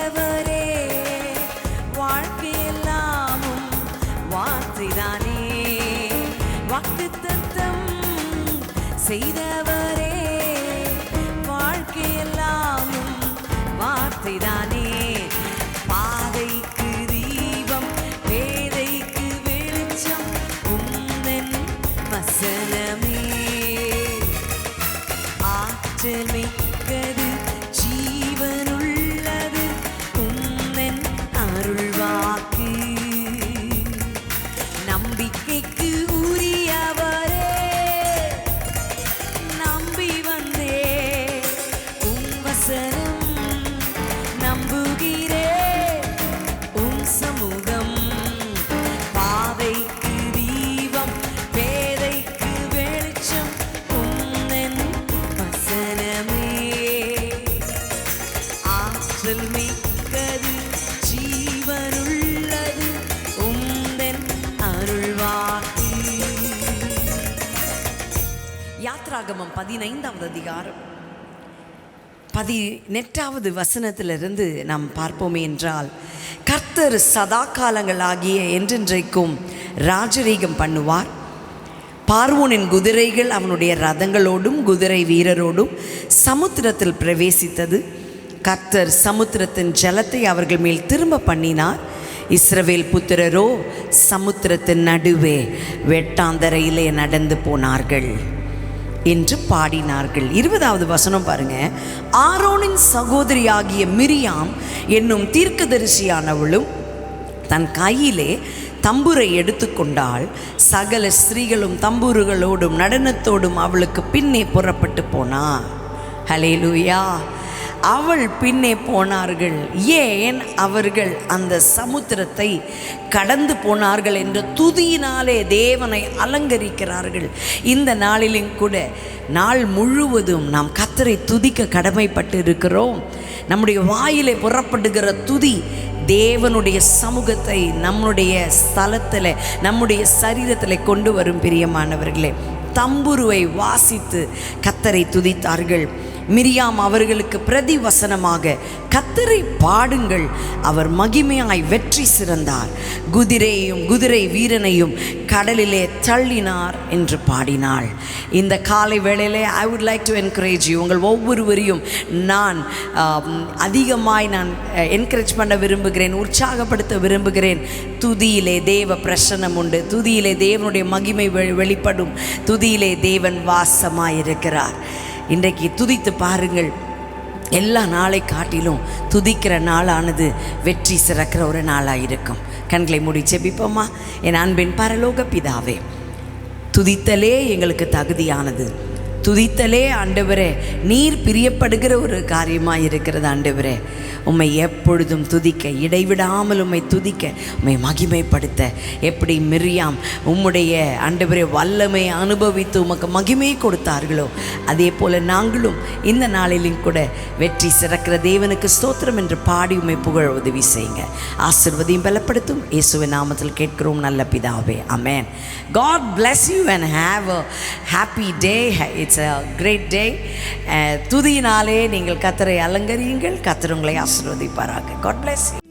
செய்தவரே, வாழ்க்கையெல்லாமும் வார்த்தைதானே. வாக்குத்தத்தம் செய்தவரே, வாழ்க்கையெல்லாமும் வார்த்தைதானே. பாதைக்கு தீபம், பேதைக்கு வெளிச்சம், உந்தன் வசனமே. ஆற்றல் மிக்கது, ஜீவனுள்ளது, உந்தன் அருள்வாக்கு. நம்பிக்கைக்கு உரியவரே, நம்பி வந்தே உம் வசனம், நம்புகிறே உம் சமூகம். பாதைக்கு தீபம், பேதைக்கு வெளிச்சம், உந்தன் வசனமே. ஆற்றல் மிக்கது, ஜீவனுள்ளது, உந்தன் அருள்வாக்கு. யாத்ராகமம் 15வது அதிகாரம் 18வது வசனத்திலிருந்து நாம் பார்ப்போமே என்றால், கர்த்தர் சதா காலங்களாகிய என்றென்றைக்கும் ராஜரீகம் பண்ணுவார். பார்வோனின் குதிரைகள் அவனுடைய ரதங்களோடும் குதிரை வீரரோடும் சமுத்திரத்தில் பிரவேசித்தது. கர்த்தர் சமுத்திரத்தின் ஜலத்தை அவர்கள் மேல் திரும்ப பண்ணினார். இஸ்ரவேல் புத்திரரோ சமுத்திரத்தின் நடுவே வெட்டாந்தரையிலே நடந்து போனார்கள் என்று பாடினார்கள். 20வது வசனம் பாருங்க. ஆரோனின் சகோதரியாகிய மிரியாம் என்னும் தீர்க்கதரிசியானவளும் தன் கையிலே தம்புரை எடுத்துக்கொண்டாள். சகல ஸ்திரீகளும் தம்புருகளோடும் நடனத்தோடும் அவளுக்கு பின்னே புறப்பட்டு போனார். ஹல்லேலூயா. அவள் பின்னே போனார்கள். ஏன் அவர்கள் அந்த சமுத்திரத்தை கடந்து போனார்கள் என்ற துதியினாலே தேவனை அலங்கரிக்கிறார்கள். இந்த நாளிலும் கூட நாள் முழுவதும் நாம் கர்த்தரை துதிக்க கடமைப்பட்டு இருக்கிறோம். நம்முடைய வாயிலே புறப்படுகிற துதி தேவனுடைய சமூகத்தை நம்முடைய ஸ்தலத்தில், நம்முடைய சரீரத்தில் கொண்டு வரும். பிரியமானவர்களே, தம்புருவை வாசித்து கர்த்தரை துதித்தார்கள். மிரியாம் அவர்களுக்கு பிரதிவசனமாக, கர்த்தரை பாடுங்கள், அவர் மகிமையாய் வெற்றி சிறந்தார், குதிரையையும் குதிரை வீரனையும் கடலிலே தள்ளினார் என்று பாடினாள். இந்த காலை வேளையிலே I would like to encourage you. உங்கள் ஒவ்வொருவரையும் நான் அதிகமாய் என்கரேஜ் பண்ண விரும்புகிறேன், உற்சாகப்படுத்த விரும்புகிறேன். துதியிலே தேவ பிரசன்னம் உண்டு. துதியிலே தேவனுடைய மகிமை வெளிப்படும். துதியிலே தேவன் வாசமாயிருக்கிறார். இன்றைக்கு துதித்து பாருங்கள். எல்லா நாளை காட்டிலும் துதிக்கிற நாளானது வெற்றி சிறக்கிற ஒரு நாளாக இருக்கும். கண்களை மூடி ஜெபிப்போமா? என் அன்பின் பரலோக பிதாவே, துதித்தலே எங்களுக்கு தகுதியானது. துதித்தலே ஆண்டவரே நீர் பிரியப்படுகிற ஒரு காரியமாக இருக்கிறது. ஆண்டவரே, உம்மை எப்பொழுதும் துதிக்க, இடைவிடாமல் உம்மை துதிக்க, உம்மை மகிமைப்படுத்த, எப்படி மிரியாம் உம்முடைய ஆண்டவரே வல்லமை அனுபவித்து உமக்கு மகிமை கொடுத்தார்களோ, அதே போல் நாங்களும் இந்த நாளிலும் கூட வெற்றி சிறக்கிற தேவனுக்கு ஸ்தோத்திரம் என்று பாடி உம்மை புகழ உதவி செய்யுங்க. ஆசீர்வதியும் பலப்படுத்தும் இயேசுவின் நாமத்தில் கேட்கிறோம் நல்ல பிதாவே, ஆமென். God bless you and have a happy day. It's a great day. துதியினாலே நீங்கள் கர்த்தரை அலங்கரியுங்கள். கர்த்தர் உங்களை ஆசீர்வதிப்பாராக. God bless you.